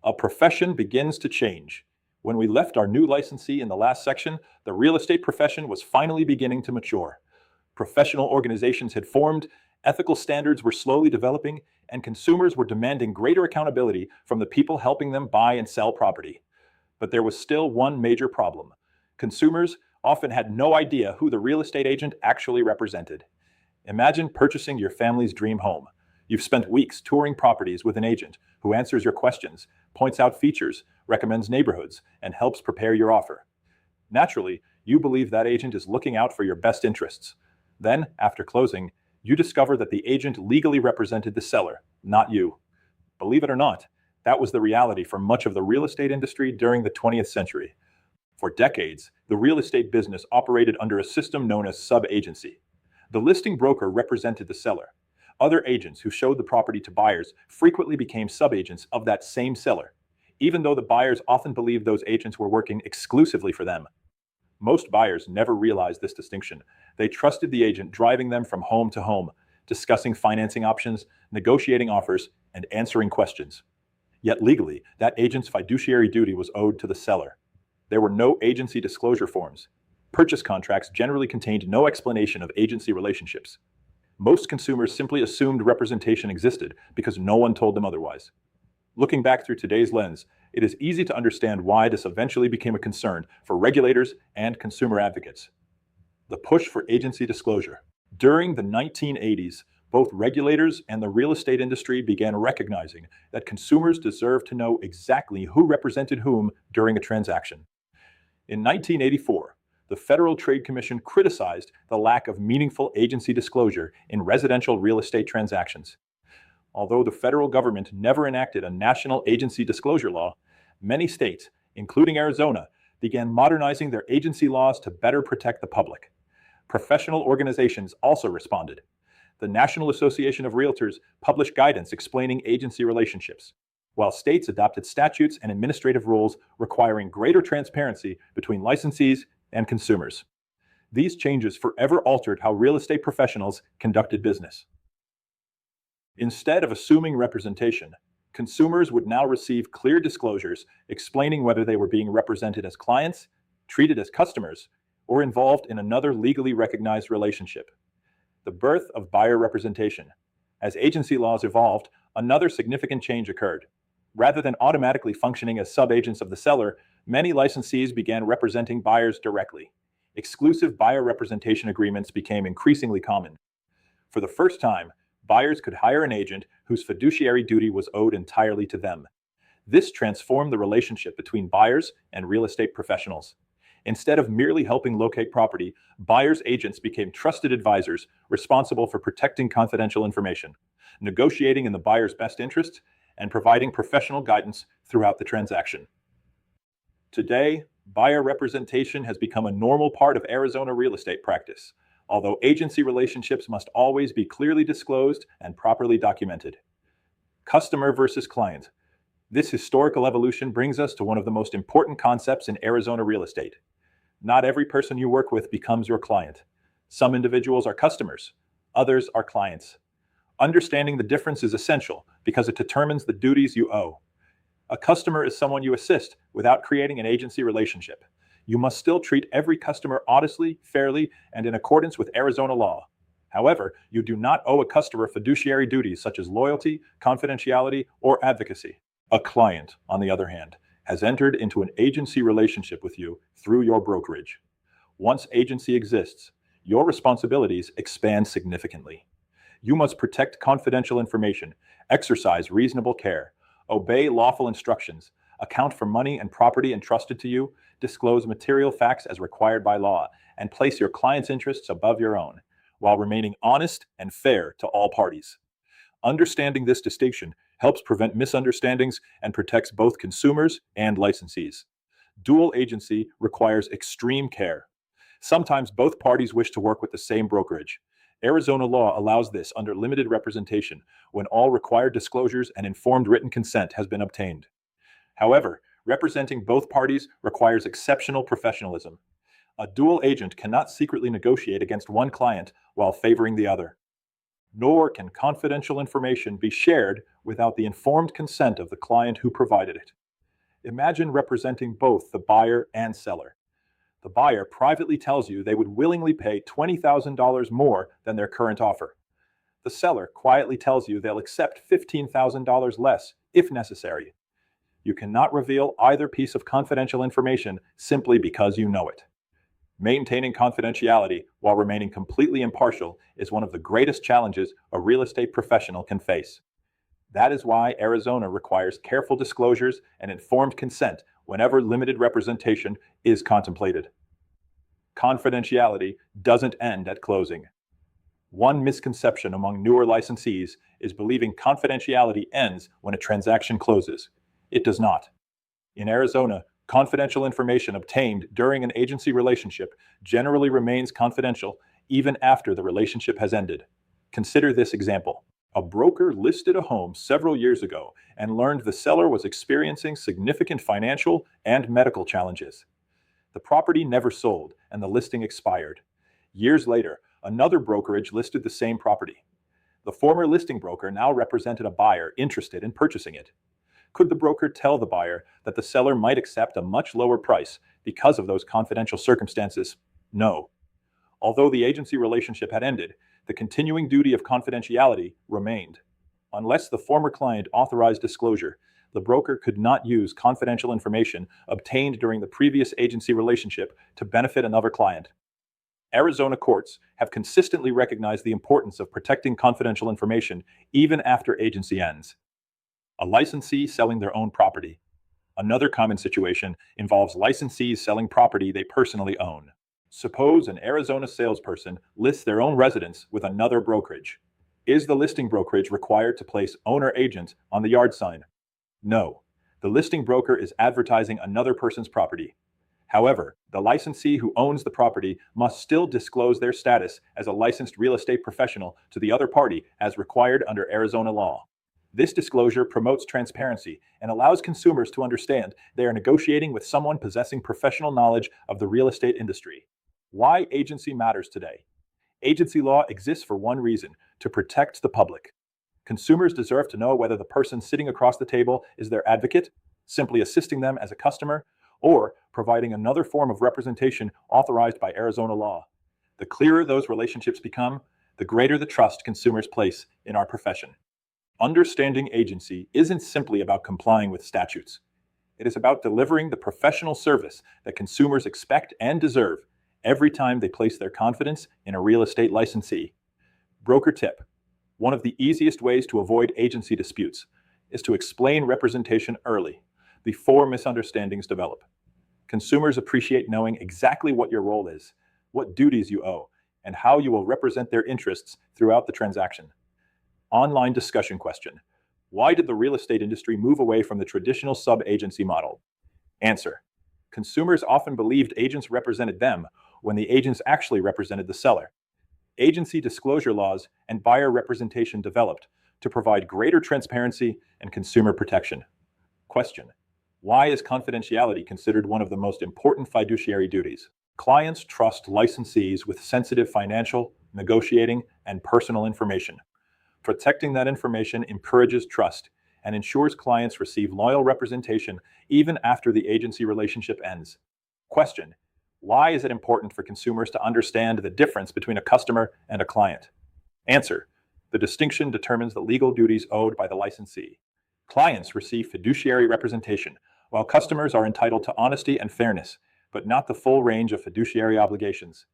a profession begins to change. When we left our new licensee in the last section, the real estate profession was finally beginning to mature. Professional organizations had formed, ethical standards were slowly developing, and consumers were demanding greater accountability from the people helping them buy and sell property. But there was still one major problem. Consumers often had no idea who the real estate agent actually represented. Imagine purchasing your family's dream home. You've spent weeks touring properties with an agent who answers your questions, points out features, recommends neighborhoods, and helps prepare your offer. Naturally, you believe that agent is looking out for your best interests. Then, after closing, you discover that the agent legally represented the seller, not you. Believe it or not, that was the reality for much of the real estate industry during the 20th century. For decades, the real estate business operated under a system known as sub-agency. The listing broker represented the seller. Other agents who showed the property to buyers frequently became sub-agents of that same seller, even though the buyers often believed those agents were working exclusively for them. Most buyers never realized this distinction. They trusted the agent driving them from home to home, discussing financing options, negotiating offers, and answering questions. Yet legally, that agent's fiduciary duty was owed to the seller. There were no agency disclosure forms. Purchase contracts generally contained no explanation of agency relationships. Most consumers simply assumed representation existed because no one told them otherwise. Looking back through today's lens, it is easy to understand why this eventually became a concern for regulators and consumer advocates. The push for agency disclosure. During the 1980s, both regulators and the real estate industry began recognizing that consumers deserved to know exactly who represented whom during a transaction. In 1984, the Federal Trade Commission criticized the lack of meaningful agency disclosure in residential real estate transactions. Although the federal government never enacted a national agency disclosure law, many states, including Arizona, began modernizing their agency laws to better protect the public. Professional organizations also responded. The National Association of Realtors published guidance explaining agency relationships, while states adopted statutes and administrative rules requiring greater transparency between licensees and consumers. These changes forever altered how real estate professionals conducted business. Instead of assuming representation, consumers would now receive clear disclosures explaining whether they were being represented as clients, treated as customers, or involved in another legally recognized relationship. The birth of buyer representation. As agency laws evolved, another significant change occurred. Rather than automatically functioning as sub-agents of the seller, many licensees began representing buyers directly. Exclusive buyer representation agreements became increasingly common. For the first time, buyers could hire an agent whose fiduciary duty was owed entirely to them. This transformed the relationship between buyers and real estate professionals. Instead of merely helping locate property, buyers' agents became trusted advisors responsible for protecting confidential information, negotiating in the buyer's best interests, and providing professional guidance throughout the transaction. Today, buyer representation has become a normal part of Arizona real estate practice, although agency relationships must always be clearly disclosed and properly documented. Customer versus client. This historical evolution brings us to one of the most important concepts in Arizona real estate. Not every person you work with becomes your client. Some individuals are customers, others are clients. Understanding the difference is essential because it determines the duties you owe. A customer is someone you assist without creating an agency relationship. You must still treat every customer honestly, fairly, and in accordance with Arizona law. However, you do not owe a customer fiduciary duties such as loyalty, confidentiality, or advocacy. A client, on the other hand, has entered into an agency relationship with you through your brokerage. Once agency exists, your responsibilities expand significantly. You must protect confidential information, exercise reasonable care, obey lawful instructions, account for money and property entrusted to you, disclose material facts as required by law, and place your client's interests above your own, while remaining honest and fair to all parties. Understanding this distinction helps prevent misunderstandings and protects both consumers and licensees. Dual agency requires extreme care. Sometimes both parties wish to work with the same brokerage. Arizona law allows this under limited representation when all required disclosures and informed written consent has been obtained. However, representing both parties requires exceptional professionalism. A dual agent cannot secretly negotiate against one client while favoring the other. Nor can confidential information be shared without the informed consent of the client who provided it. Imagine representing both the buyer and seller. The buyer privately tells you they would willingly pay $20,000 more than their current offer. The seller quietly tells you they'll accept $15,000 less if necessary. You cannot reveal either piece of confidential information simply because you know it. Maintaining confidentiality while remaining completely impartial is one of the greatest challenges a real estate professional can face. That is why Arizona requires careful disclosures and informed consent whenever limited representation is contemplated. Confidentiality doesn't end at closing. One misconception among newer licensees is believing confidentiality ends when a transaction closes. It does not. In Arizona, confidential information obtained during an agency relationship generally remains confidential even after the relationship has ended. Consider this example. A broker listed a home several years ago and learned the seller was experiencing significant financial and medical challenges. The property never sold and the listing expired. Years later, another brokerage listed the same property. The former listing broker now represented a buyer interested in purchasing it. Could the broker tell the buyer that the seller might accept a much lower price because of those confidential circumstances? No. Although the agency relationship had ended, the continuing duty of confidentiality remained. Unless the former client authorized disclosure, the broker could not use confidential information obtained during the previous agency relationship to benefit another client. Arizona courts have consistently recognized the importance of protecting confidential information even after agency ends. A licensee selling their own property. Another common situation involves licensees selling property they personally own. Suppose an Arizona salesperson lists their own residence with another brokerage. Is the listing brokerage required to place owner agent on the yard sign? No. The listing broker is advertising another person's property. However, the licensee who owns the property must still disclose their status as a licensed real estate professional to the other party as required under Arizona law. This disclosure promotes transparency and allows consumers to understand they are negotiating with someone possessing professional knowledge of the real estate industry. Why agency matters today? Agency law exists for one reason: to protect the public. Consumers deserve to know whether the person sitting across the table is their advocate, simply assisting them as a customer, or providing another form of representation authorized by Arizona law. The clearer those relationships become, the greater the trust consumers place in our profession. Understanding agency isn't simply about complying with statutes. It is about delivering the professional service that consumers expect and deserve every time they place their confidence in a real estate licensee. Broker tip: one of the easiest ways to avoid agency disputes is to explain representation early, before misunderstandings develop. Consumers appreciate knowing exactly what your role is, what duties you owe, and how you will represent their interests throughout the transaction. Online discussion question: why did the real estate industry move away from the traditional sub-agency model? Answer: consumers often believed agents represented them when the agents actually represented the seller. Agency disclosure laws and buyer representation developed to provide greater transparency and consumer protection. Question: why is confidentiality considered one of the most important fiduciary duties? Clients trust licensees with sensitive financial, negotiating, and personal information. Protecting that information encourages trust and ensures clients receive loyal representation even after the agency relationship ends. Question: why is it important for consumers to understand the difference between a customer and a client? Answer: the distinction determines the legal duties owed by the licensee. Clients receive fiduciary representation, while customers are entitled to honesty and fairness, but not the full range of fiduciary obligations.